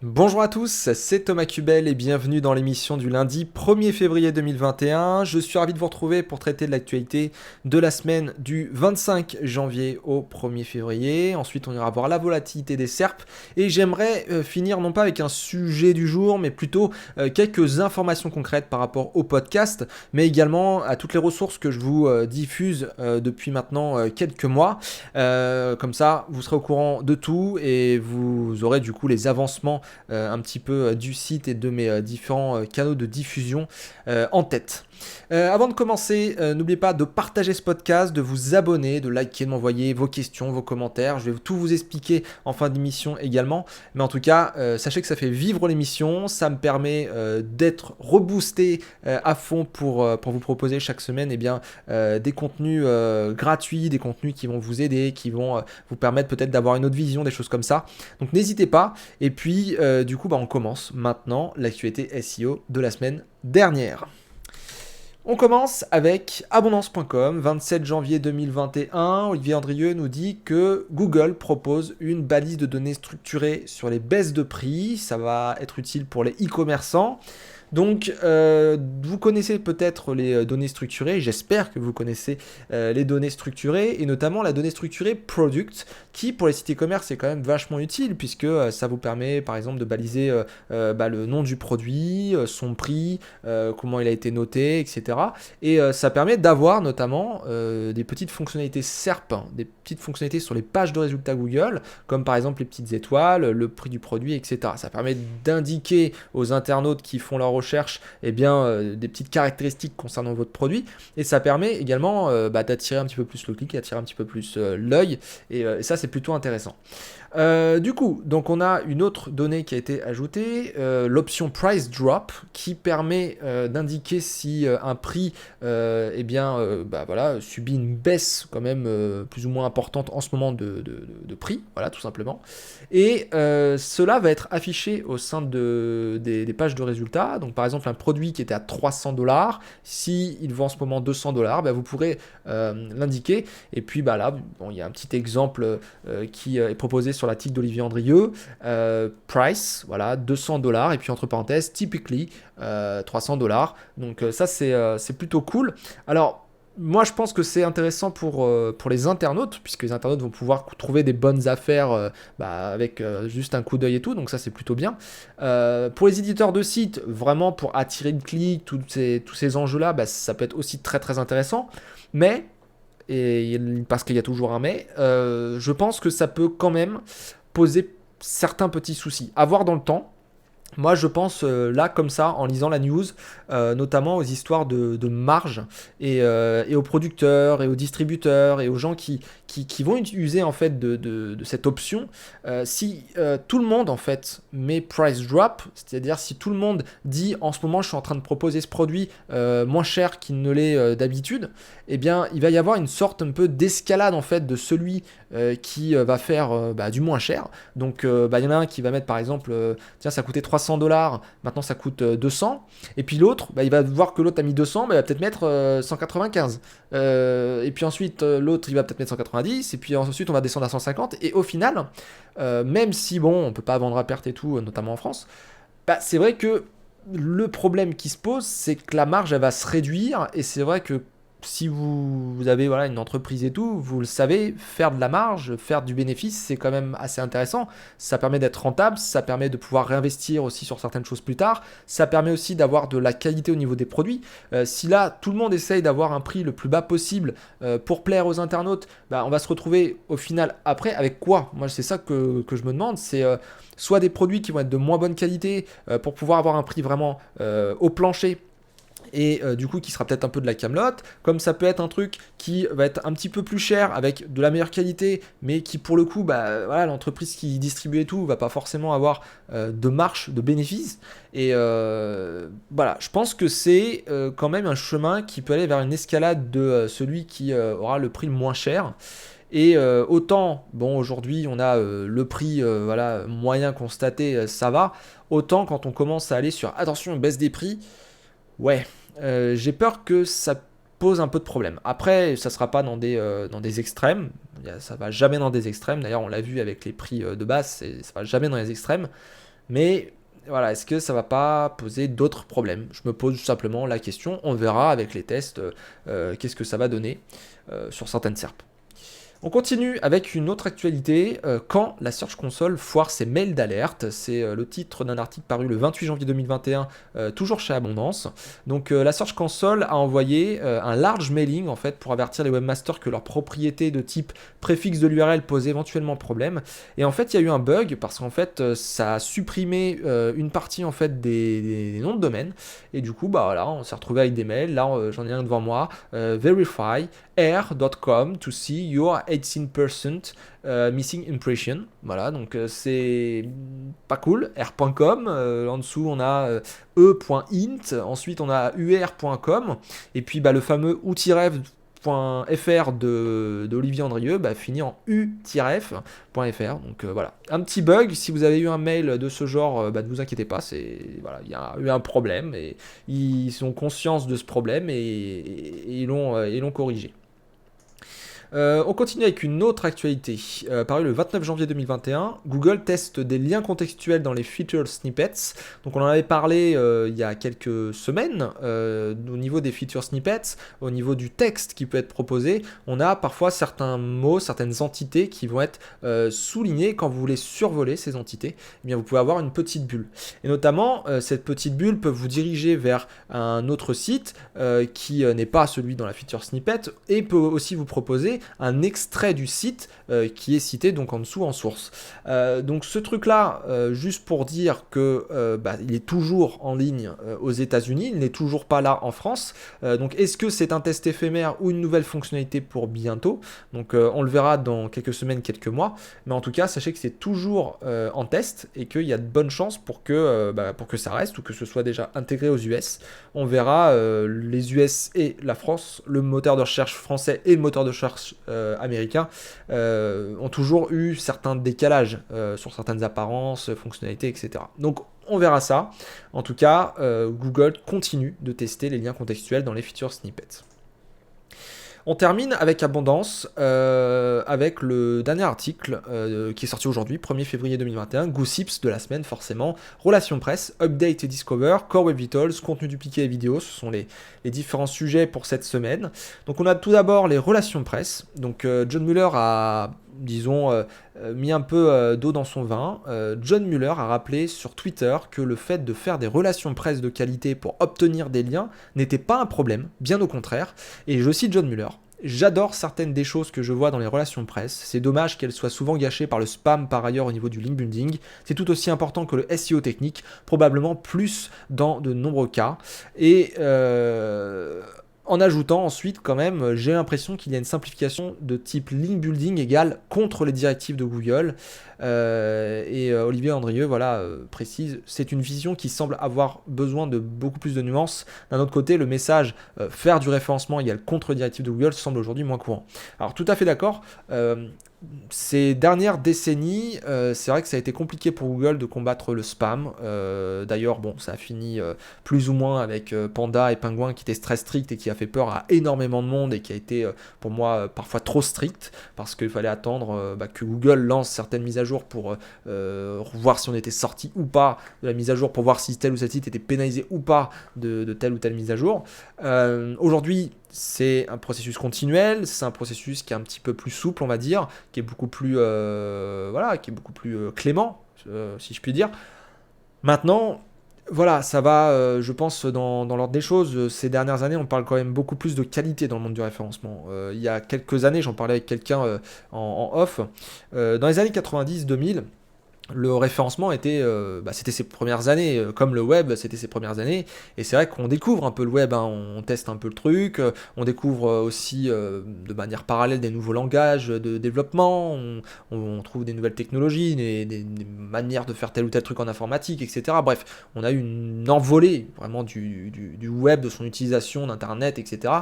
Bonjour à tous, c'est Thomas Cubel et bienvenue dans l'émission du lundi 1er février 2021. Je suis ravi de vous retrouver pour traiter de l'actualité de la semaine du 25 janvier au 1er février. Ensuite, on ira voir la volatilité des SERP et j'aimerais finir non pas avec un sujet du jour, mais plutôt quelques informations concrètes par rapport au podcast, mais également à toutes les ressources que je vous diffuse depuis maintenant quelques mois. Comme ça, vous serez au courant de tout et vous aurez du coup les avancements un petit peu du site et de mes différents canaux de diffusion en tête. Avant de commencer, n'oubliez pas de partager ce podcast, de vous abonner, de liker, de m'envoyer vos questions, vos commentaires. Je vais tout vous expliquer en fin d'émission également. Mais en tout cas, sachez que ça fait vivre l'émission. Ça me permet d'être reboosté à fond pour vous proposer chaque semaine des contenus gratuits, des contenus qui vont vous aider, qui vont vous permettre peut-être d'avoir une autre vision, des choses comme ça. Donc n'hésitez pas. Et puis, on commence maintenant l'actualité SEO de la semaine dernière. On commence avec abondance.com, 27 janvier 2021. Olivier Andrieux nous dit que Google propose une balise de données structurée sur les baisses de prix. Ça va être utile pour les e-commerçants. Donc, vous connaissez peut-être les données structurées, j'espère que vous connaissez les données structurées, et notamment la donnée structurée Product, qui pour les sites e-commerce est quand même vachement utile, puisque ça vous permet par exemple de baliser le nom du produit, son prix, comment il a été noté, etc. Et ça permet d'avoir notamment des petites fonctionnalités SERP, hein, des petites fonctionnalités sur les pages de résultats Google, comme par exemple les petites étoiles, le prix du produit, etc. Ça permet d'indiquer aux internautes qui font leur recherche des petites caractéristiques concernant votre produit, et ça permet également d'attirer un petit peu plus le clic, attirer un petit peu plus l'œil, et ça c'est plutôt intéressant. Du coup, donc on a une autre donnée qui a été ajoutée, l'option Price Drop, qui permet d'indiquer si un prix subit une baisse quand même plus ou moins importante en ce moment de prix, voilà tout simplement. Et cela va être affiché au sein des pages de résultats. Donc par exemple un produit qui était à 300$, si il vaut en ce moment 200$, vous pourrez l'indiquer. Et puis il y a un petit exemple qui est proposé sur l'article d'Olivier Andrieux, price, voilà, 200$, et puis entre parenthèses, typically, 300$. Donc ça, c'est plutôt cool. Alors, moi, je pense que c'est intéressant pour les internautes, puisque les internautes vont pouvoir trouver des bonnes affaires avec juste un coup d'œil et tout, donc ça, c'est plutôt bien. Pour les éditeurs de sites, vraiment pour attirer le clic, tous ces enjeux-là, ça peut être aussi très très intéressant. Mais et parce qu'il y a toujours un mais, je pense que ça peut quand même poser certains petits soucis. À voir dans le temps. Moi, je pense là, comme ça, en lisant la news, notamment aux histoires de marge et aux producteurs et aux distributeurs et aux gens qui vont user en fait de cette option. Si tout le monde en fait met price drop, c'est-à-dire si tout le monde dit en ce moment je suis en train de proposer ce produit moins cher qu'il ne l'est d'habitude, eh bien il va y avoir une sorte un peu d'escalade en fait de celui qui va faire du moins cher. Donc il y en a un qui va mettre par exemple tiens ça coûtait 300$, maintenant ça coûte 200, et puis l'autre il va voir que l'autre a mis 200, il va peut-être mettre 195, et puis ensuite l'autre il va peut-être mettre 190, et puis ensuite on va descendre à 150, et au final même si on peut pas vendre à perte et tout, notamment en France, c'est vrai que le problème qui se pose, c'est que la marge elle va se réduire, et c'est vrai que si vous avez une entreprise et tout, vous le savez, faire de la marge, faire du bénéfice, c'est quand même assez intéressant. Ça permet d'être rentable, ça permet de pouvoir réinvestir aussi sur certaines choses plus tard, ça permet aussi d'avoir de la qualité au niveau des produits. Si là, tout le monde essaye d'avoir un prix le plus bas possible pour plaire aux internautes, on va se retrouver au final après avec quoi? Moi, c'est ça que je me demande, c'est soit des produits qui vont être de moins bonne qualité pour pouvoir avoir un prix vraiment au plancher, et du coup qui sera peut-être un peu de la camelote, comme ça peut être un truc qui va être un petit peu plus cher avec de la meilleure qualité, mais qui pour le coup l'entreprise qui distribue et tout va pas forcément avoir de marge, de bénéfice. Et je pense que c'est quand même un chemin qui peut aller vers une escalade de celui qui aura le prix le moins cher. Et autant, aujourd'hui on a le prix moyen constaté, ça va, autant quand on commence à aller sur attention baisse des prix, ouais, j'ai peur que ça pose un peu de problème. Après, ça sera pas dans des extrêmes, ça va jamais dans des extrêmes, d'ailleurs on l'a vu avec les prix de base, ça va jamais dans les extrêmes, Mais voilà, est-ce que ça va pas poser d'autres problèmes? Je me pose simplement la question, on verra avec les tests qu'est-ce que ça va donner sur certaines SERPs. On continue avec une autre actualité, quand la Search Console foire ses mails d'alerte. C'est le titre d'un article paru le 28 janvier 2021, toujours chez Abondance. Donc la Search Console a envoyé un large mailing en fait pour avertir les webmasters que leur propriété de type préfixe de l'URL posait éventuellement problème. Et en fait il y a eu un bug parce qu'en fait ça a supprimé une partie en fait des noms de domaine. Et du coup bah voilà, on s'est retrouvé avec des mails. Là j'en ai un devant moi, verify air.com to see your 18% missing impression. Voilà, donc c'est pas cool. R.com, en dessous on a e.int, ensuite on a ur.com, et puis bah, le fameux ou-ref.fr d'Olivier Andrieux finit en u-f.fr. Donc voilà, un petit bug. Si vous avez eu un mail de ce genre, ne vous inquiétez pas, voilà, il y a eu un problème et ils ont conscience de ce problème et ils l'ont corrigé. On continue avec une autre actualité. Paru le 29 janvier 2021, Google teste des liens contextuels dans les feature snippets. Donc on en avait parlé il y a quelques semaines. Au niveau des feature snippets, au niveau du texte qui peut être proposé, on a parfois certains mots, certaines entités qui vont être soulignées quand vous voulez survoler ces entités. Eh bien, vous pouvez avoir une petite bulle. Et notamment, cette petite bulle peut vous diriger vers un autre site qui n'est pas celui dans la feature snippet et peut aussi vous proposer un extrait du site qui est cité donc en dessous en source. Donc ce truc là, juste pour dire que il est toujours en ligne aux États-Unis, il n'est toujours pas là en France. Donc est-ce que c'est un test éphémère ou une nouvelle fonctionnalité pour bientôt? Donc on le verra dans quelques semaines, quelques mois. Mais en tout cas, sachez que c'est toujours en test et qu'il y a de bonnes chances pour que ça reste ou que ce soit déjà intégré aux US. On verra les US et la France, le moteur de recherche français et le moteur de recherche américain ont toujours eu certains décalages sur certaines apparences, fonctionnalités, etc. Donc on verra ça. En tout cas, Google continue de tester les liens contextuels dans les feature snippets. On termine avec abondance, avec le dernier article qui est sorti aujourd'hui, 1er février 2021, Goosips de la semaine forcément, Relations presse, Update et Discover, Core Web Vitals, contenu dupliqué et vidéo, ce sont les différents sujets pour cette semaine. Donc on a tout d'abord les relations presse, donc John Mueller a mis un peu d'eau dans son vin. John Mueller a rappelé sur Twitter que le fait de faire des relations presse de qualité pour obtenir des liens n'était pas un problème, bien au contraire. Et je cite John Mueller: j'adore certaines des choses que je vois dans les relations presse. C'est dommage qu'elles soient souvent gâchées par le spam par ailleurs au niveau du link building. C'est tout aussi important que le SEO technique, probablement plus dans de nombreux cas. Et en ajoutant ensuite quand même, j'ai l'impression qu'il y a une simplification de type link building égale contre les directives de Google. Olivier Andrieux précise, c'est une vision qui semble avoir besoin de beaucoup plus de nuances. D'un autre côté, le message faire du référencement égale contre les directives de Google semble aujourd'hui moins courant. Alors tout à fait d'accord. Ces dernières décennies, c'est vrai que ça a été compliqué pour Google de combattre le spam. D'ailleurs, ça a fini plus ou moins avec Panda et Penguin qui étaient très stricts et qui a fait peur à énormément de monde et qui a été pour moi parfois trop strict parce qu'il fallait attendre que Google lance certaines mises à jour pour voir si on était sorti ou pas de la mise à jour, pour voir si tel ou tel site était pénalisé ou pas de telle ou telle mise à jour. Aujourd'hui, c'est un processus continuel, c'est un processus qui est un petit peu plus souple, on va dire, qui est beaucoup plus, clément, si je puis dire. Maintenant, voilà, ça va, je pense, dans l'ordre des choses. Ces dernières années, on parle quand même beaucoup plus de qualité dans le monde du référencement. Il y a quelques années, j'en parlais avec quelqu'un en off, dans les années 90-2000, le référencement c'était ses premières années, comme le web, c'était ses premières années, et c'est vrai qu'on découvre un peu le web, hein, on teste un peu le truc, on découvre aussi de manière parallèle des nouveaux langages de développement, on trouve des nouvelles technologies, des manières de faire tel ou tel truc en informatique, etc. Bref, on a eu une envolée vraiment du web, de son utilisation, d'internet, etc.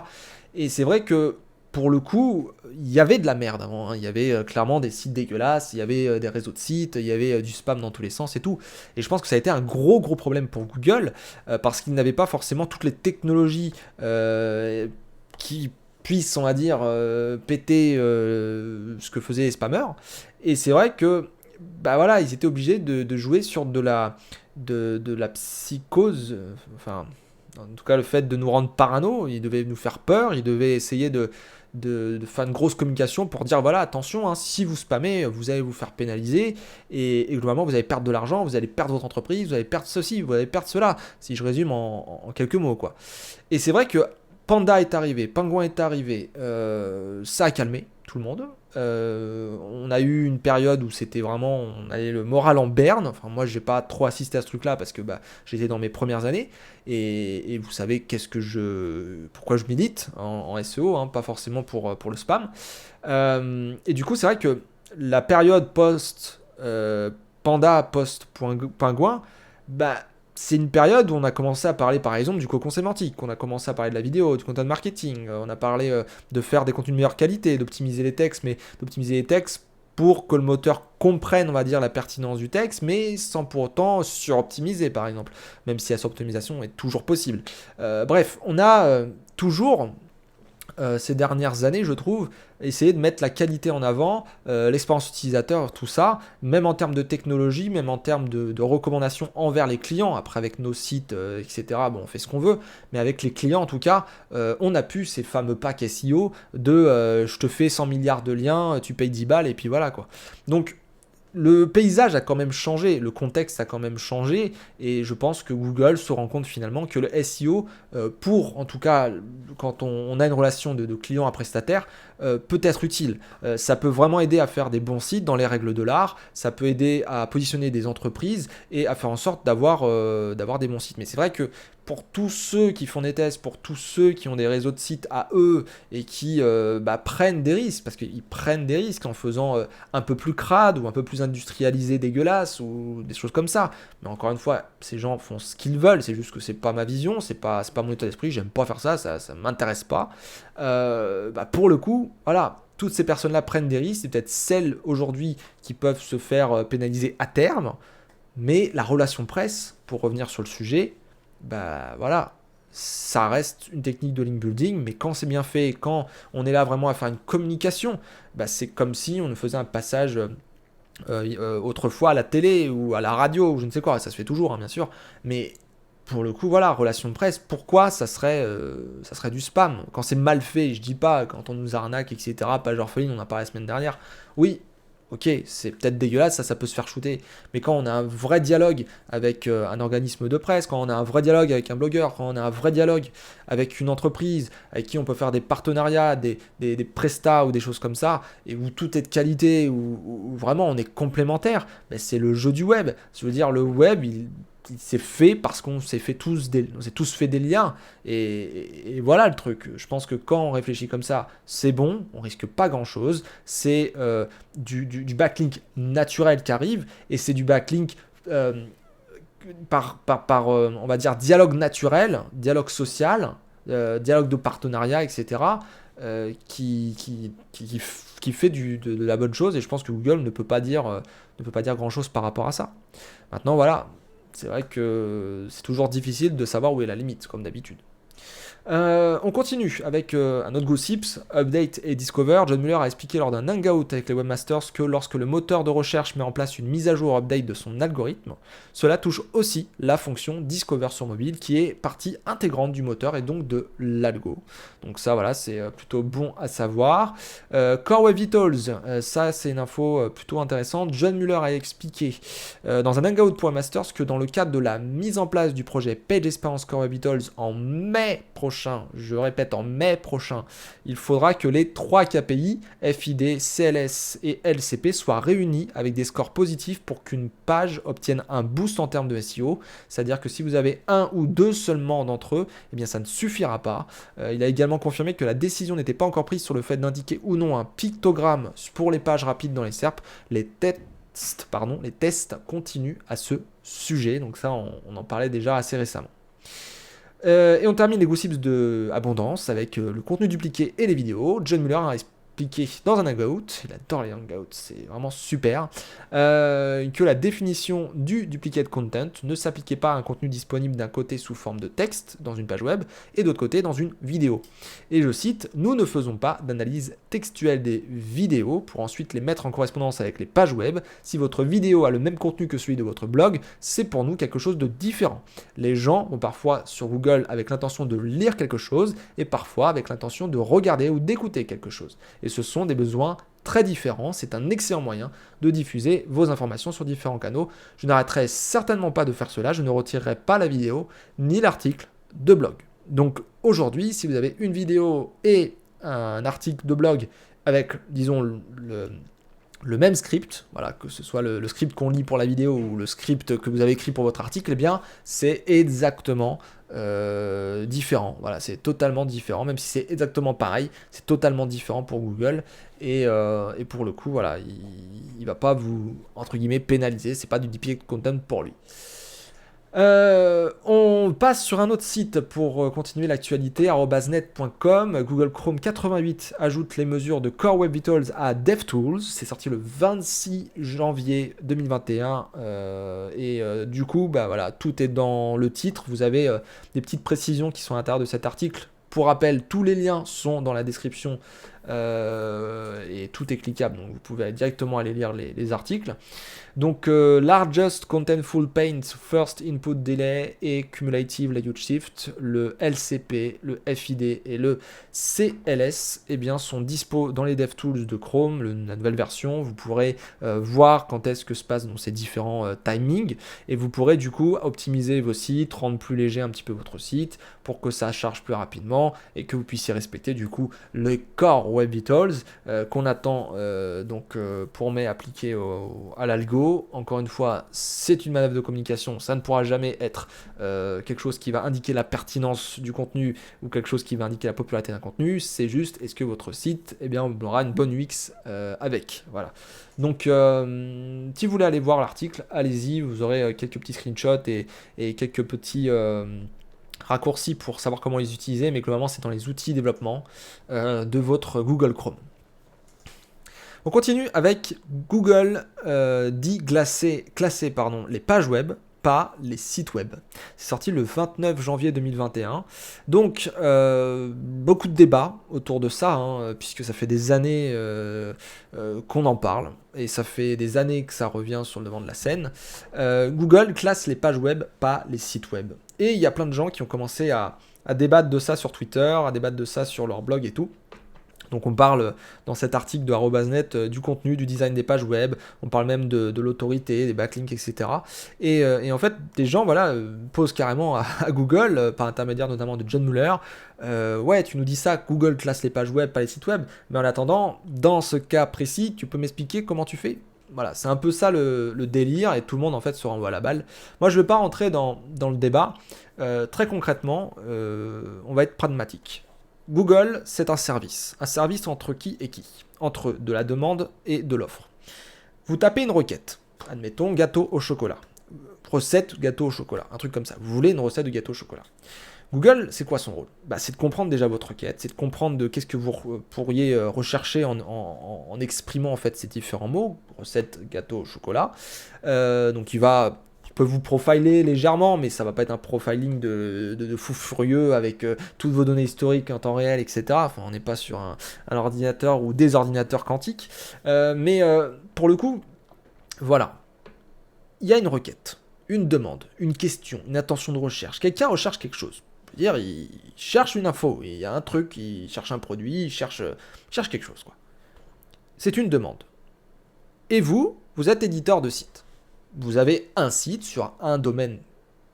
Et c'est vrai que pour le coup, il y avait de la merde avant, hein. Il y avait clairement des sites dégueulasses, il y avait des réseaux de sites, il y avait du spam dans tous les sens et tout. Et je pense que ça a été un gros problème pour Google, parce qu'ils n'avaient pas forcément toutes les technologies qui puissent, on va dire, péter ce que faisaient les spammers. Et c'est vrai que bah voilà, ils étaient obligés de jouer sur de la psychose, enfin, en tout cas le fait de nous rendre parano, ils devaient nous faire peur, ils devaient essayer de faire une grosse communication pour dire voilà, attention, hein, si vous spammez, vous allez vous faire pénaliser, et globalement vous allez perdre de l'argent, vous allez perdre votre entreprise, vous allez perdre ceci, vous allez perdre cela, si je résume en quelques mots, quoi. Et c'est vrai que Panda est arrivé, Penguin est arrivé, ça a calmé tout le monde. On a eu une période où c'était vraiment, on avait le moral en berne. Enfin, moi, j'ai pas trop assisté à ce truc-là parce que bah, j'étais dans mes premières années. Et vous savez pourquoi je milite en SEO, hein, pas forcément pour le spam. Et du coup, c'est vrai que la période Panda, post-Pingouin, bah, c'est une période où on a commencé à parler par exemple du cocon sémantique, on a commencé à parler de la vidéo, du content marketing, on a parlé de faire des contenus de meilleure qualité, d'optimiser les textes, mais d'optimiser les textes pour que le moteur comprenne, on va dire, la pertinence du texte, mais sans pour autant suroptimiser par exemple, même si la suroptimisation est toujours possible. Bref, on a toujours ces dernières années, je trouve, essayer de mettre la qualité en avant, l'expérience utilisateur, tout ça, même en termes de technologie, même en termes de recommandations envers les clients. Après, avec nos sites, etc., bon, on fait ce qu'on veut, mais avec les clients, en tout cas, on a pu ces fameux packs SEO de je te fais 100 milliards de liens, tu payes 10 balles, et puis voilà, quoi. Donc, le paysage a quand même changé, le contexte a quand même changé, et je pense que Google se rend compte finalement que le SEO, pour en tout cas quand on a une relation de client à prestataire, peut être utile. Ça peut vraiment aider à faire des bons sites dans les règles de l'art, ça peut aider à positionner des entreprises et à faire en sorte d'avoir des bons sites. Mais c'est vrai que pour tous ceux qui font des tests, pour tous ceux qui ont des réseaux de sites à eux et qui prennent des risques, parce qu'ils prennent des risques en faisant un peu plus crade ou un peu plus industrialisé, dégueulasse ou des choses comme ça. Mais encore une fois, ces gens font ce qu'ils veulent, c'est juste que c'est pas ma vision, c'est pas mon état d'esprit, j'aime pas faire ça, ça m'intéresse pas. Pour le coup, voilà, toutes ces personnes-là prennent des risques, c'est peut-être celles aujourd'hui qui peuvent se faire pénaliser à terme, mais la relation presse, pour revenir sur le sujet, bah voilà, ça reste une technique de link building, mais quand c'est bien fait, quand on est là vraiment à faire une communication, bah c'est comme si on faisait un passage autrefois à la télé ou à la radio ou je ne sais quoi, ça se fait toujours, hein, bien sûr, mais pour le coup, voilà, relation de presse, pourquoi ça serait du spam? Quand c'est mal fait, je dis pas, quand on nous arnaque, etc., page orpheline, on en a parlé la semaine dernière, oui, ok, c'est peut-être dégueulasse, ça peut se faire shooter, mais quand on a un vrai dialogue avec un organisme de presse, quand on a un vrai dialogue avec un blogueur, quand on a un vrai dialogue avec une entreprise, avec qui on peut faire des partenariats, des prestats ou des choses comme ça, et où tout est de qualité, où vraiment on est complémentaire, ben c'est le jeu du web. Je veux dire, le web, il s'est fait parce qu'on s'est tous fait des liens et voilà le truc. Je pense que quand on réfléchit comme ça, c'est bon, on risque pas grand chose. C'est du backlink naturel qui arrive et c'est du backlink on va dire dialogue naturel, dialogue social, dialogue de partenariat, etc. Qui fait de la bonne chose et je pense que Google ne peut pas dire grand chose par rapport à ça. Maintenant voilà, c'est vrai que c'est toujours difficile de savoir où est la limite, comme d'habitude. On continue avec un autre gossips, Update et Discover. John Mueller a expliqué lors d'un hangout avec les webmasters que lorsque le moteur de recherche met en place une mise à jour update de son algorithme, cela touche aussi la fonction Discover sur mobile qui est partie intégrante du moteur et donc de l'algo. Donc ça voilà, c'est plutôt bon à savoir. Core Web Vitals, ça c'est une info plutôt intéressante. John Mueller a expliqué dans un hangout pour webmasters que dans le cadre de la mise en place du projet Page Experience Core Web Vitals en mai prochain, je répète en mai prochain, il faudra que les 3 KPI, FID, CLS et LCP soient réunis avec des scores positifs pour qu'une page obtienne un boost en termes de SEO. C'est-à-dire que si vous avez un ou deux seulement d'entre eux, eh bien ça ne suffira pas. Il a également confirmé que la décision n'était pas encore prise sur le fait d'indiquer ou non un pictogramme pour les pages rapides dans les SERP. Les tests continuent à ce sujet. Donc ça, on en parlait déjà assez récemment. Et on termine les gossips de abondance avec le contenu dupliqué et les vidéos. John Mueller a cliquer dans un hangout, il adore les hangouts, c'est vraiment super, que la définition du duplicate content ne s'appliquait pas à un contenu disponible d'un côté sous forme de texte dans une page web et d'autre côté dans une vidéo. Et je cite, nous ne faisons pas d'analyse textuelle des vidéos pour ensuite les mettre en correspondance avec les pages web. Si votre vidéo a le même contenu que celui de votre blog, c'est pour nous quelque chose de différent. Les gens vont parfois sur Google avec l'intention de lire quelque chose et parfois avec l'intention de regarder ou d'écouter quelque chose. Et ce sont des besoins très différents. C'est un excellent moyen de diffuser vos informations sur différents canaux. Je n'arrêterai certainement pas de faire cela. Je ne retirerai pas la vidéo ni l'article de blog. Donc aujourd'hui, si vous avez une vidéo et un article de blog avec, disons, le même script, voilà, que ce soit le script qu'on lit pour la vidéo ou le script que vous avez écrit pour votre article, eh bien, c'est exactement différent. Voilà, c'est totalement différent, même si c'est exactement pareil, c'est totalement différent pour Google. Et pour le coup, voilà, il va pas vous, entre guillemets, pénaliser, c'est pas du duplicate content pour lui. On passe sur un autre site pour continuer l'actualité, @net.com. Google Chrome 88 ajoute les mesures de Core Web Vitals à DevTools. C'est sorti le 26 janvier 2021. Du coup, bah voilà, tout est dans le titre. Vous avez des petites précisions qui sont à l'intérieur de cet article. Pour rappel, tous les liens sont dans la description et tout est cliquable, donc vous pouvez directement aller lire les articles. Donc Largest Contentful Paint, First Input Delay et Cumulative Layout Shift, le LCP, le FID et le CLS sont dispo dans les DevTools de Chrome, la nouvelle version. Vous pourrez voir quand est-ce que se passent ces différents timings et vous pourrez du coup optimiser vos sites, rendre plus léger un petit peu votre site pour que ça charge plus rapidement et que vous puissiez respecter du coup le Core Web Vitals qu'on attend pour mai appliqué à l'algo. Encore une fois, c'est une manœuvre de communication, ça ne pourra jamais être quelque chose qui va indiquer la pertinence du contenu ou quelque chose qui va indiquer la popularité d'un contenu, c'est juste est-ce que votre site aura une bonne UX avec. Voilà. Donc si vous voulez aller voir l'article, allez-y, vous aurez quelques petits screenshots et quelques petits raccourcis pour savoir comment les utiliser, mais globalement c'est dans les outils développement de votre Google Chrome. On continue avec Google dit classer les pages web, pas les sites web. C'est sorti le 29 janvier 2021. Donc, beaucoup de débats autour de ça, puisque ça fait des années qu'on en parle, et ça fait des années que ça revient sur le devant de la scène. Google classe les pages web, pas les sites web. Et il y a plein de gens qui ont commencé à débattre de ça sur Twitter, à débattre de ça sur leur blog et tout. Donc on parle dans cet article de @net du contenu, du design des pages web, on parle même de l'autorité, des backlinks, etc. Et en fait, des gens posent carrément à Google, par intermédiaire notamment de John Mueller, ouais, tu nous dis ça, Google classe les pages web, pas les sites web, mais en attendant, dans ce cas précis, tu peux m'expliquer comment tu fais ? Voilà, c'est un peu ça le délire, et tout le monde en fait se renvoie la balle. Moi je ne vais pas rentrer dans le débat, très concrètement, on va être pragmatique. Google, c'est un service entre qui et qui ? Entre de la demande et de l'offre. Vous tapez une requête, admettons gâteau au chocolat, recette gâteau au chocolat, un truc comme ça. Vous voulez une recette de gâteau au chocolat. Google, c'est quoi son rôle ? C'est de comprendre déjà votre requête, c'est de comprendre de qu'est-ce que vous pourriez rechercher en exprimant en fait ces différents mots, recette gâteau au chocolat. Donc il peut vous profiler légèrement, mais ça va pas être un profiling de fou furieux avec toutes vos données historiques en temps réel, etc. Enfin, on n'est pas sur un ordinateur ou des ordinateurs quantiques. Mais pour le coup, voilà. Il y a une requête, une demande, une question, une intention de recherche. Quelqu'un recherche quelque chose. C'est-à-dire, il cherche une info, il y a un truc, il cherche un produit, il cherche quelque chose, quoi. C'est une demande. Et vous êtes éditeur de site. Vous avez un site sur un domaine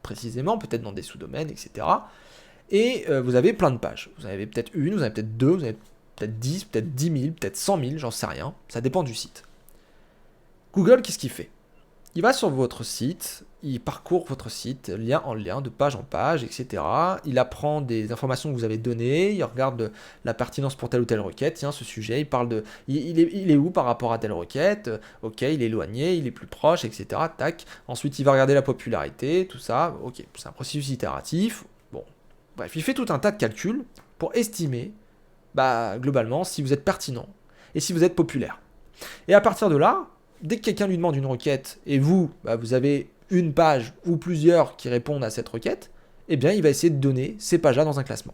précisément, peut-être dans des sous-domaines, etc. Et vous avez plein de pages. Vous en avez peut-être une, vous en avez peut-être deux, vous en avez peut-être 10, peut-être 10 000, peut-être 100 000, j'en sais rien. Ça dépend du site. Google, qu'est-ce qu'il fait ? Il va sur votre site, il parcourt votre site, lien en lien, de page en page, etc. Il apprend des informations que vous avez données, il regarde la pertinence pour telle ou telle requête. Tiens, ce sujet, il parle de... Il est où par rapport à telle requête ? Ok, il est éloigné, il est plus proche, etc. Tac. Ensuite, il va regarder la popularité, tout ça. Ok, c'est un processus itératif. Bon, bref, il fait tout un tas de calculs pour estimer, globalement, si vous êtes pertinent et si vous êtes populaire. Et à partir de là, dès que quelqu'un lui demande une requête, et vous, vous avez une page ou plusieurs qui répondent à cette requête, eh bien, il va essayer de donner ces pages-là dans un classement.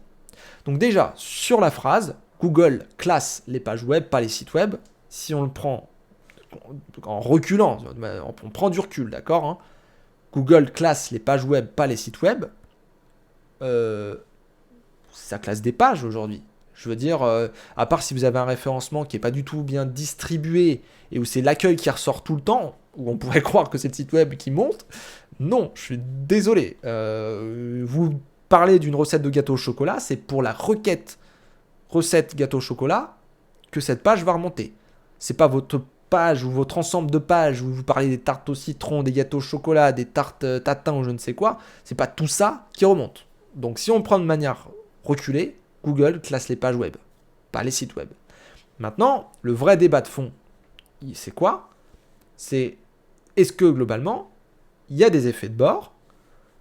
Donc déjà, sur la phrase, Google classe les pages web, pas les sites web. Si on le prend en reculant, on prend du recul, d'accord, hein. Google classe les pages web, pas les sites web. Ça classe des pages aujourd'hui. Je veux dire, à part si vous avez un référencement qui n'est pas du tout bien distribué et où c'est l'accueil qui ressort tout le temps, où on pourrait croire que c'est le site web qui monte, non, je suis désolé. Vous parlez d'une recette de gâteau au chocolat, c'est pour la requête recette gâteau au chocolat que cette page va remonter. C'est pas votre page ou votre ensemble de pages où vous parlez des tartes au citron, des gâteaux au chocolat, des tartes tatin ou je ne sais quoi, c'est pas tout ça qui remonte. Donc si on prend de manière reculée, Google classe les pages web, pas les sites web. Maintenant, le vrai débat de fond, c'est quoi? C'est est-ce que globalement, il y a des effets de bord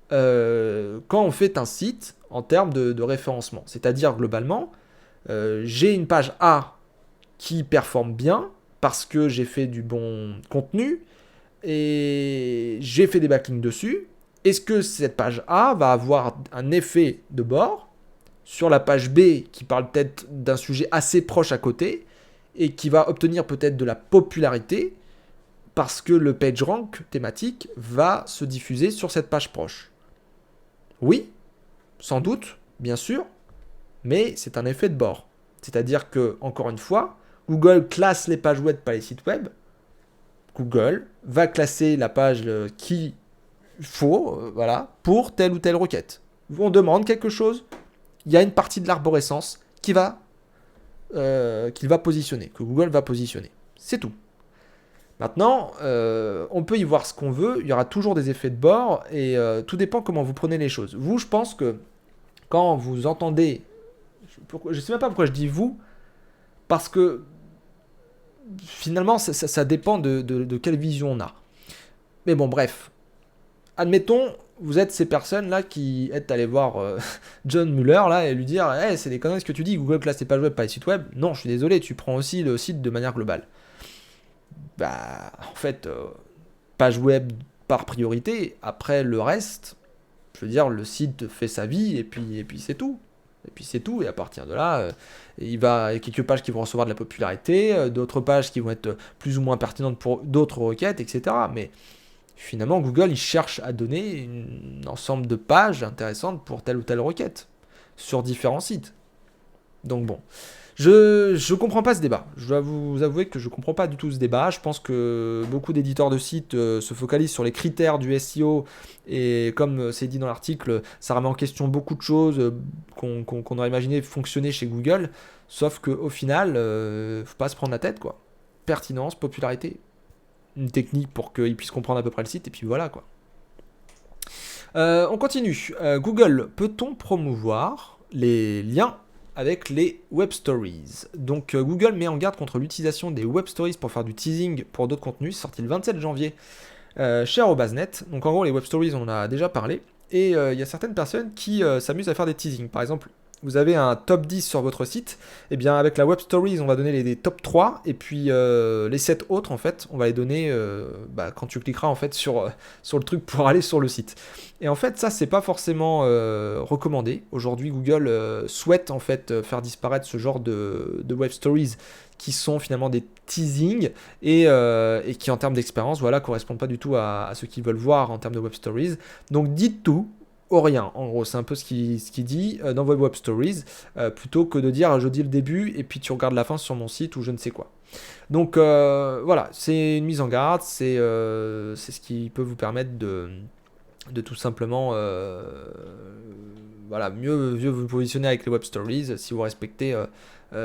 quand on fait un site en termes de référencement? C'est-à-dire globalement, j'ai une page A qui performe bien parce que j'ai fait du bon contenu et j'ai fait des backlinks dessus. Est-ce que cette page A va avoir un effet de bord sur la page B qui parle peut-être d'un sujet assez proche à côté et qui va obtenir peut-être de la popularité parce que le PageRank thématique va se diffuser sur cette page proche? Oui, sans doute, bien sûr, mais c'est un effet de bord. C'est-à-dire que, encore une fois, Google classe les pages web, pas les sites web. Google va classer la page qu'il faut, pour telle ou telle requête. On demande quelque chose, il y a une partie de l'arborescence qu'il va positionner, que Google va positionner. C'est tout. Maintenant, on peut y voir ce qu'on veut, il y aura toujours des effets de bord, et tout dépend comment vous prenez les choses. Vous, je pense que quand vous entendez, je ne sais même pas pourquoi je dis vous, parce que finalement, ça dépend de quelle vision on a. Mais bon, bref. Admettons, vous êtes ces personnes-là qui êtes allées voir John Muller là, et lui dire hey, c'est des conneries ce que tu dis, Google classe tes pages web, pas les sites web. Non, je suis désolé, tu prends aussi le site de manière globale. En fait, page web par priorité, après le reste, je veux dire, le site fait sa vie, et puis c'est tout. Et puis c'est tout, et à partir de là, il y a quelques pages qui vont recevoir de la popularité, d'autres pages qui vont être plus ou moins pertinentes pour d'autres requêtes, etc. Mais finalement, Google, il cherche à donner un ensemble de pages intéressantes pour telle ou telle requête, sur différents sites. Donc bon, je comprends pas ce débat. Je dois vous avouer que je comprends pas du tout ce débat. Je pense que beaucoup d'éditeurs de sites se focalisent sur les critères du SEO et comme c'est dit dans l'article, ça remet en question beaucoup de choses qu'on aurait imaginé fonctionner chez Google. Sauf qu'au final, faut pas se prendre la tête, quoi. Pertinence, popularité, une technique pour qu'ils puissent comprendre à peu près le site et puis voilà, quoi. On continue. Google, peut-on promouvoir les liens avec les web stories? Donc Google met en garde contre l'utilisation des web stories pour faire du teasing pour d'autres contenus. C'est sorti le 27 janvier chez Arobase.net. Donc en gros, les web stories, on en a déjà parlé. Et il y a certaines personnes qui s'amusent à faire des teasings. Par exemple, vous avez un top 10 sur votre site, et bien avec la web stories, on va donner les top 3, et puis les 7 autres, en fait, on va les donner quand tu cliqueras en fait sur le truc pour aller sur le site. Et en fait, ça, c'est pas forcément recommandé. Aujourd'hui, Google souhaite en fait faire disparaître ce genre de web stories qui sont finalement des teasings et qui en termes d'expérience, correspondent pas du tout à ce qu'ils veulent voir en termes de web stories. Donc dites tout ou rien, en gros, c'est un peu ce qu'il dit dans vos web stories, plutôt que de dire je dis le début et puis tu regardes la fin sur mon site ou je ne sais quoi. Donc voilà, c'est une mise en garde, c'est ce qui peut vous permettre de tout simplement mieux vous positionner avec les web stories si vous respectez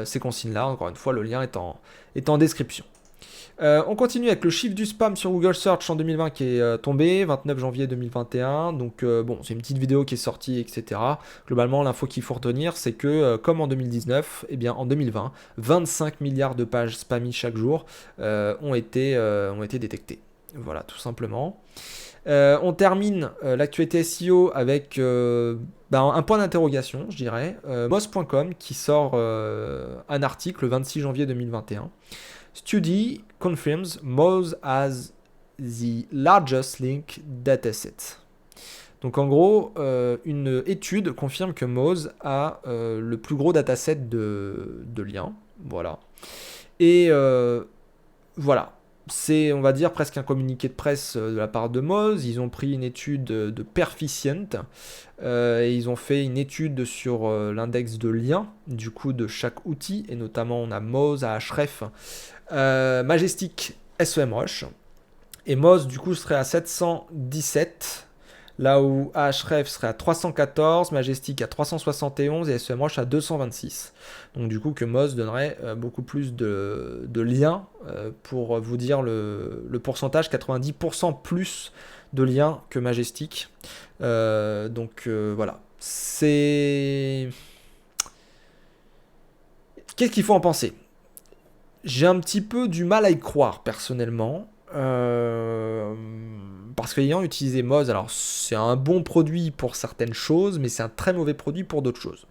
ces consignes-là. Encore une fois, le lien est en description. On continue avec le chiffre du spam sur Google Search en 2020 qui est tombé, 29 janvier 2021. Donc c'est une petite vidéo qui est sortie, etc. Globalement, l'info qu'il faut retenir, c'est que comme en 2019, eh bien en 2020, 25 milliards de pages spammy chaque jour ont été détectées. Voilà, tout simplement. On termine l'actualité SEO avec un point d'interrogation, je dirais. Moz.com qui sort un article le 26 janvier 2021. Study confirms Moz has the largest link dataset. Donc en gros, une étude confirme que Moz a le plus gros dataset de liens. Voilà. Et voilà. C'est, on va dire, presque un communiqué de presse de la part de Moz. Ils ont pris une étude de Perficient et ils ont fait une étude sur l'index de liens du coup de chaque outil. Et notamment, on a Moz, Ahref, Majestic, SEMrush. Et Moz, du coup, serait à 717. Là où Ahref serait à 314, Majestic à 371 et SEMrush à 226. Donc du coup que Moz donnerait beaucoup plus de liens pour vous dire le pourcentage, 90% plus de liens que Majestic. Voilà. C'est... Qu'est-ce qu'il faut en penser? J'ai un petit peu du mal à y croire personnellement. Parce qu'ayant utilisé Moz, alors c'est un bon produit pour certaines choses, mais c'est un très mauvais produit pour d'autres choses.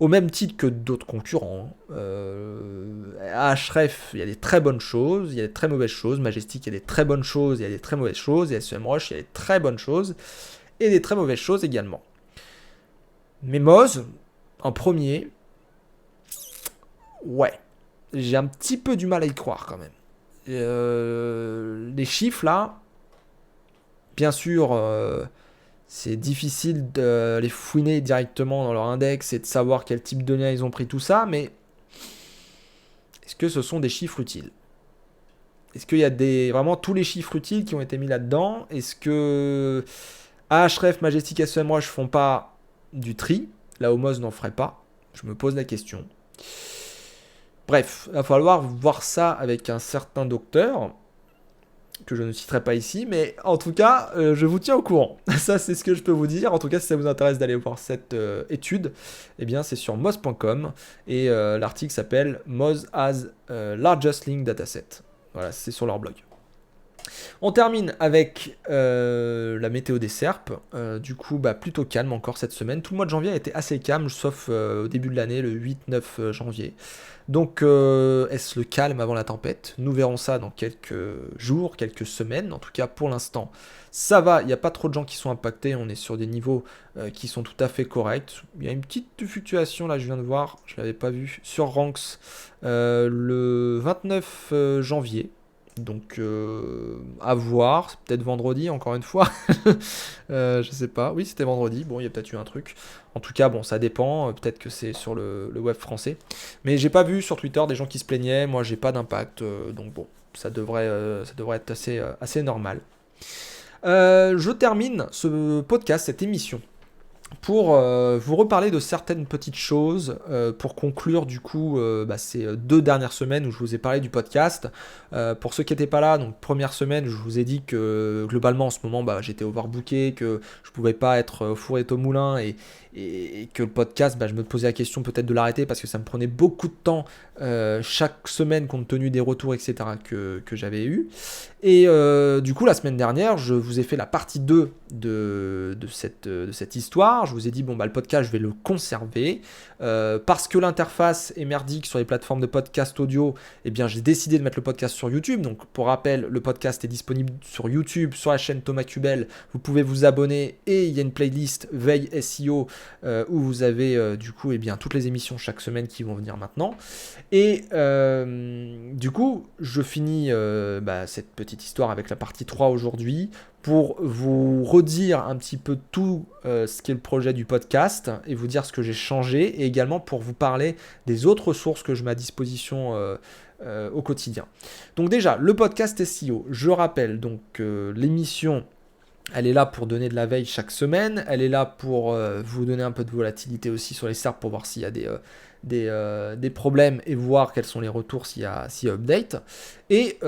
Au même titre que d'autres concurrents. À Ahref, il y a des très bonnes choses, il y a des très mauvaises choses. Majestic, il y a des très bonnes choses, il y a des très mauvaises choses. Et SEMrush, il y a des très bonnes choses et des très mauvaises choses également. Mais Moz, en premier, ouais, j'ai un petit peu du mal à y croire quand même. Les chiffres là, bien sûr, c'est difficile de les fouiner directement dans leur index et de savoir quel type de lien ils ont pris, tout ça, mais est-ce que ce sont des chiffres utiles? Est-ce qu'il y a vraiment tous les chiffres utiles qui ont été mis là-dedans? Est-ce que Ahref, Majestic et SEMrush font pas du tri? Là où Moz n'en ferait pas. Je me pose la question. Bref, il va falloir voir ça avec un certain docteur, que je ne citerai pas ici, mais en tout cas, je vous tiens au courant. Ça, c'est ce que je peux vous dire. En tout cas, si ça vous intéresse d'aller voir cette étude, eh bien, c'est sur moz.com et l'article s'appelle Moz has largest link dataset. Voilà, c'est sur leur blog. On termine avec la météo des serpes. Du coup, plutôt calme encore cette semaine. Tout le mois de janvier a été assez calme, sauf au début de l'année, le 8-9 janvier. Donc, est-ce le calme avant la tempête? Nous verrons ça dans quelques jours, quelques semaines. En tout cas, pour l'instant, ça va. Il n'y a pas trop de gens qui sont impactés. On est sur des niveaux qui sont tout à fait corrects. Il y a une petite fluctuation, là, je viens de voir. Je ne l'avais pas vu sur Ranks le 29 janvier. Donc à voir, c'est peut-être vendredi encore une fois. Je sais pas. Oui, c'était vendredi. Bon, il y a peut-être eu un truc. En tout cas, bon, ça dépend. Peut-être que c'est sur le web français. Mais j'ai pas vu sur Twitter des gens qui se plaignaient. Moi, j'ai pas d'impact. Donc bon, ça devrait être assez normal. Je termine ce podcast, cette émission, pour vous reparler de certaines petites choses, pour conclure du coup ces 2 dernières semaines où je vous ai parlé du podcast. Pour ceux qui n'étaient pas là, donc première semaine, je vous ai dit que globalement en ce moment j'étais overbooké, que je pouvais pas être au four et au moulin et que le podcast, je me posais la question peut-être de l'arrêter parce que ça me prenait beaucoup de temps chaque semaine compte tenu des retours, etc. que j'avais eu. Et du coup, la semaine dernière, je vous ai fait la partie 2 de cette histoire. Je vous ai dit, le podcast, je vais le conserver. Parce que l'interface est merdique sur les plateformes de podcast audio, eh bien, j'ai décidé de mettre le podcast sur YouTube. Donc, pour rappel, le podcast est disponible sur YouTube, sur la chaîne Thomas Cubel. Vous pouvez vous abonner et il y a une playlist Veille SEO où vous avez du coup toutes les émissions chaque semaine qui vont venir maintenant. Et du coup, je finis cette petite histoire avec la partie 3 aujourd'hui pour vous redire un petit peu tout ce qu'est le projet du podcast et vous dire ce que j'ai changé et également pour vous parler des autres ressources que je mets à disposition au quotidien. Donc déjà, le podcast SEO, je rappelle donc l'émission, elle est là pour donner de la veille chaque semaine, elle est là pour vous donner un peu de volatilité aussi sur les SERP pour voir s'il y a des problèmes et voir quels sont les retours s'il y a update. Et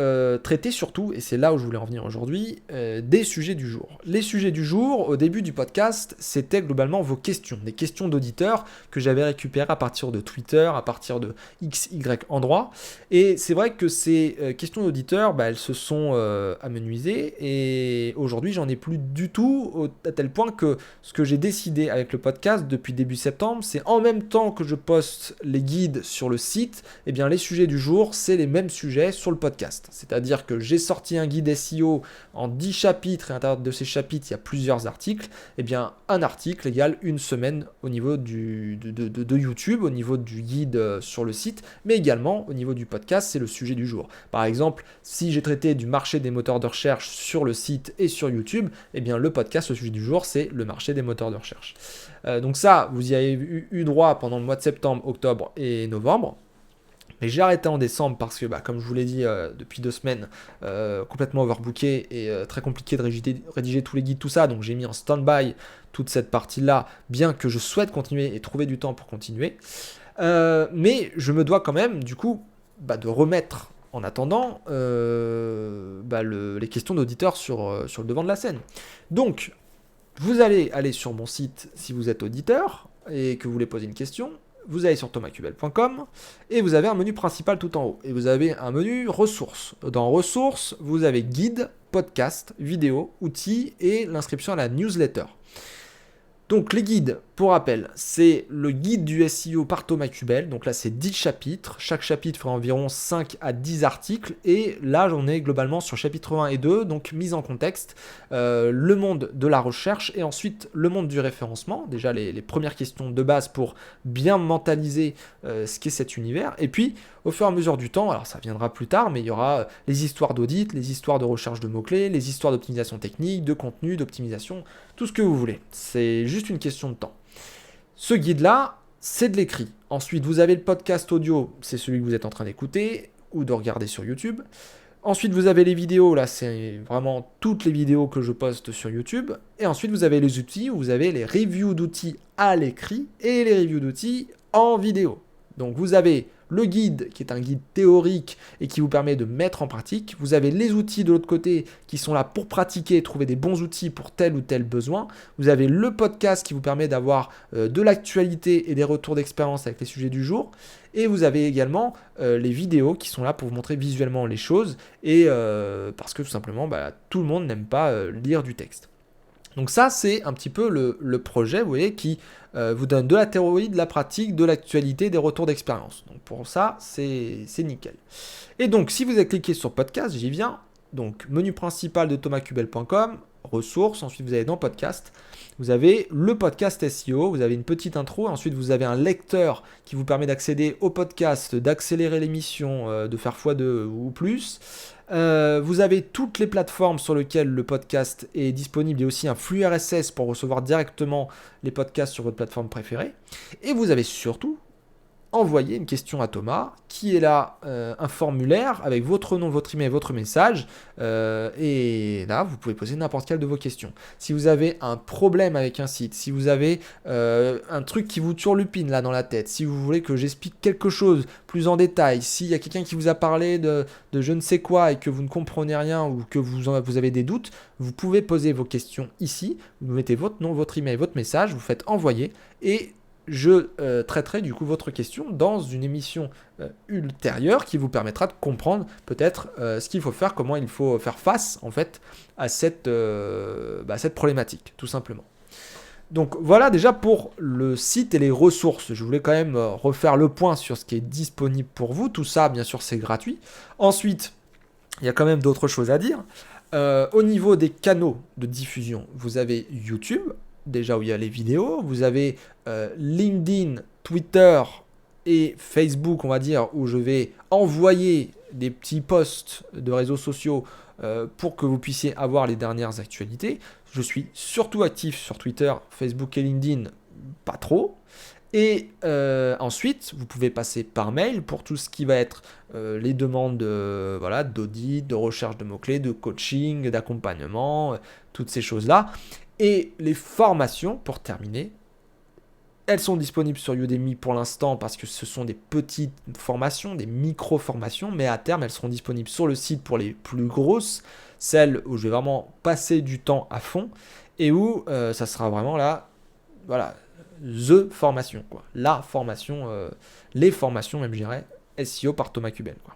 traiter surtout, et c'est là où je voulais en venir aujourd'hui, des sujets du jour. Les sujets du jour, au début du podcast, c'était globalement vos questions, des questions d'auditeurs que j'avais récupérées à partir de Twitter, à partir de XY endroits. Et c'est vrai que ces questions d'auditeurs, elles se sont amenuisées, et aujourd'hui j'en ai plus du tout, à tel point que ce que j'ai décidé avec le podcast depuis début septembre, c'est en même temps que je poste les guides sur le site, et bien les sujets du jour, c'est les mêmes sujets sur le podcast. C'est-à-dire que j'ai sorti un guide SEO en 10 chapitres, et à l'intérieur de ces chapitres, il y a plusieurs articles. Et bien, un article égale une semaine au niveau de YouTube, au niveau du guide sur le site, mais également au niveau du podcast, c'est le sujet du jour. Par exemple, si j'ai traité du marché des moteurs de recherche sur le site et sur YouTube, et bien le podcast, le sujet du jour, c'est le marché des moteurs de recherche. Donc ça, vous y avez eu droit pendant le mois de septembre, octobre et novembre. Mais j'ai arrêté en décembre parce que, comme je vous l'ai dit depuis 2 semaines, complètement overbooké et très compliqué de rédiger tous les guides, tout ça. Donc j'ai mis en stand-by toute cette partie-là, bien que je souhaite continuer et trouver du temps pour continuer. Mais je me dois quand même, du coup, de remettre en attendant les questions d'auditeurs sur le devant de la scène. Donc, vous allez aller sur mon site si vous êtes auditeur et que vous voulez poser une question. Vous allez sur thomascubel.com et vous avez un menu principal tout en haut. Et vous avez un menu ressources. Dans ressources, vous avez guide, podcast, vidéo, outils et l'inscription à la newsletter. Donc les guides, pour rappel, c'est le guide du SEO par Thomas Cubel. Donc là, c'est 10 chapitres. Chaque chapitre fera environ 5 à 10 articles. Et là, j'en ai globalement sur chapitre 1 et 2, donc mise en contexte, le monde de la recherche et ensuite le monde du référencement. Déjà, les premières questions de base pour bien mentaliser ce qu'est cet univers. Et puis, au fur et à mesure du temps, alors ça viendra plus tard, mais il y aura les histoires d'audit, les histoires de recherche de mots-clés, les histoires d'optimisation technique, de contenu, d'optimisation, tout ce que vous voulez. C'est juste une question de temps. Ce guide-là, c'est de l'écrit. Ensuite, vous avez le podcast audio, c'est celui que vous êtes en train d'écouter ou de regarder sur YouTube. Ensuite, vous avez les vidéos, là, c'est vraiment toutes les vidéos que je poste sur YouTube. Et ensuite, vous avez les outils, où vous avez les reviews d'outils à l'écrit et les reviews d'outils en vidéo. Donc, vous avez le guide qui est un guide théorique et qui vous permet de mettre en pratique. Vous avez les outils de l'autre côté qui sont là pour pratiquer et trouver des bons outils pour tel ou tel besoin. Vous avez le podcast qui vous permet d'avoir de l'actualité et des retours d'expérience avec les sujets du jour. Et vous avez également les vidéos qui sont là pour vous montrer visuellement les choses et parce que tout simplement, tout le monde n'aime pas lire du texte. Donc ça, c'est un petit peu le projet, vous voyez, qui vous donne de la théorie, de la pratique, de l'actualité, des retours d'expérience. Donc pour ça, c'est nickel. Et donc, si vous avez cliqué sur podcast, j'y viens. Donc, menu principal de thomascubel.com, ressources, ensuite vous allez dans podcast. Vous avez le podcast SEO, vous avez une petite intro, ensuite vous avez un lecteur qui vous permet d'accéder au podcast, d'accélérer l'émission, de faire x2 ou plus. Vous avez toutes les plateformes sur lesquelles le podcast est disponible et aussi un flux RSS pour recevoir directement les podcasts sur votre plateforme préférée. Et vous avez surtout envoyé une question à Thomas qui est là, un formulaire avec votre nom, votre email, votre message. Et là, vous pouvez poser n'importe quelle de vos questions. Si vous avez un problème avec un site, si vous avez un truc qui vous turlupine là dans la tête, si vous voulez que j'explique quelque chose plus en détail, s'il y a quelqu'un qui vous a parlé de je ne sais quoi et que vous ne comprenez rien ou que vous avez des doutes, vous pouvez poser vos questions ici. Vous mettez votre nom, votre email, votre message, vous faites envoyer et je traiterai du coup votre question dans une émission ultérieure qui vous permettra de comprendre peut-être ce qu'il faut faire, comment il faut faire face en fait à cette problématique tout simplement. Donc voilà déjà pour le site et les ressources. Je voulais quand même refaire le point sur ce qui est disponible pour vous. Tout ça bien sûr c'est gratuit. Ensuite, il y a quand même d'autres choses à dire. Au niveau des canaux de diffusion, vous avez YouTube, déjà où il y a les vidéos, vous avez LinkedIn, Twitter et Facebook, on va dire, où je vais envoyer des petits posts de réseaux sociaux pour que vous puissiez avoir les dernières actualités. Je suis surtout actif sur Twitter, Facebook et LinkedIn, pas trop. Et ensuite, vous pouvez passer par mail pour tout ce qui va être les demandes d'audit, de recherche de mots-clés, de coaching, d'accompagnement, toutes ces choses-là. Et les formations, pour terminer, Elles sont disponibles sur Udemy pour l'instant parce que ce sont des petites formations, des micro-formations, mais à terme, elles seront disponibles sur le site pour les plus grosses, celles où je vais vraiment passer du temps à fond et où ça sera vraiment là, voilà, the formation, quoi. La formation, les formations même, je dirais, SEO par Thomas Kuben, quoi.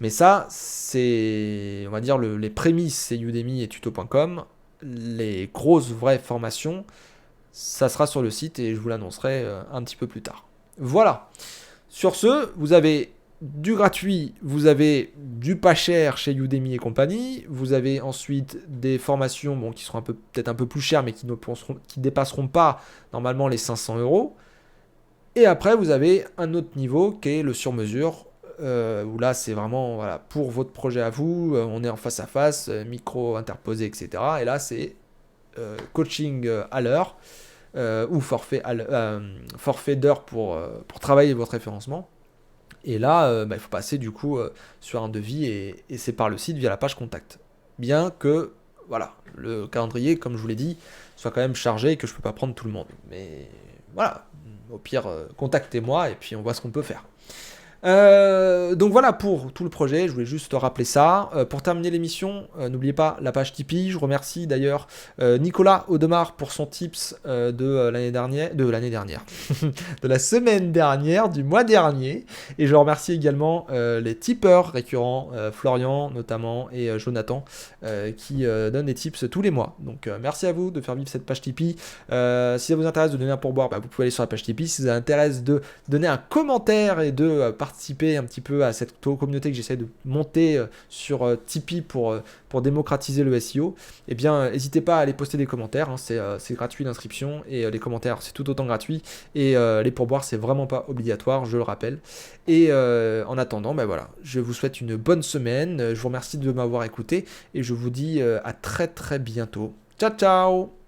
Mais ça, c'est, on va dire, les prémices, c'est Udemy et tuto.com. Les grosses, vraies formations, ça sera sur le site et je vous l'annoncerai un petit peu plus tard. Voilà. Sur ce, vous avez du gratuit, vous avez du pas cher chez Udemy et compagnie, vous avez ensuite des formations bon, qui seront peut-être un peu plus chères mais qui ne dépasseront pas normalement les 500 euros. Et après, vous avez un autre niveau qui est le sur-mesure, où là, c'est vraiment voilà, pour votre projet à vous, on est en face à face, micro interposé, etc. Et là, c'est coaching à l'heure, ou forfait d'heure pour travailler votre référencement. Et là, il faut passer du coup sur un devis et c'est par le site via la page contact. Bien que, voilà, le calendrier, comme je vous l'ai dit, soit quand même chargé et que je ne peux pas prendre tout le monde. Mais voilà, au pire, contactez-moi et puis on voit ce qu'on peut faire. Donc voilà pour tout le projet, je voulais juste rappeler ça. Pour terminer l'émission, n'oubliez pas la page Tipeee. Je remercie d'ailleurs Nicolas Audemars pour son tips de l'année dernière, de la semaine dernière, du mois dernier. Et je remercie également les tipeurs récurrents, Florian notamment et Jonathan, qui donnent des tips tous les mois. Donc merci à vous de faire vivre cette page Tipeee. Si ça vous intéresse de donner un pourboire, vous pouvez aller sur la page Tipeee. Si ça vous intéresse de donner un commentaire et de participer un petit peu à cette communauté que j'essaie de monter sur Tipeee pour démocratiser le SEO, eh bien n'hésitez pas à aller poster des commentaires, hein, c'est gratuit l'inscription et les commentaires c'est tout autant gratuit et les pourboires c'est vraiment pas obligatoire, je le rappelle. Et en attendant, voilà, je vous souhaite une bonne semaine, je vous remercie de m'avoir écouté et je vous dis à très très bientôt. Ciao ciao.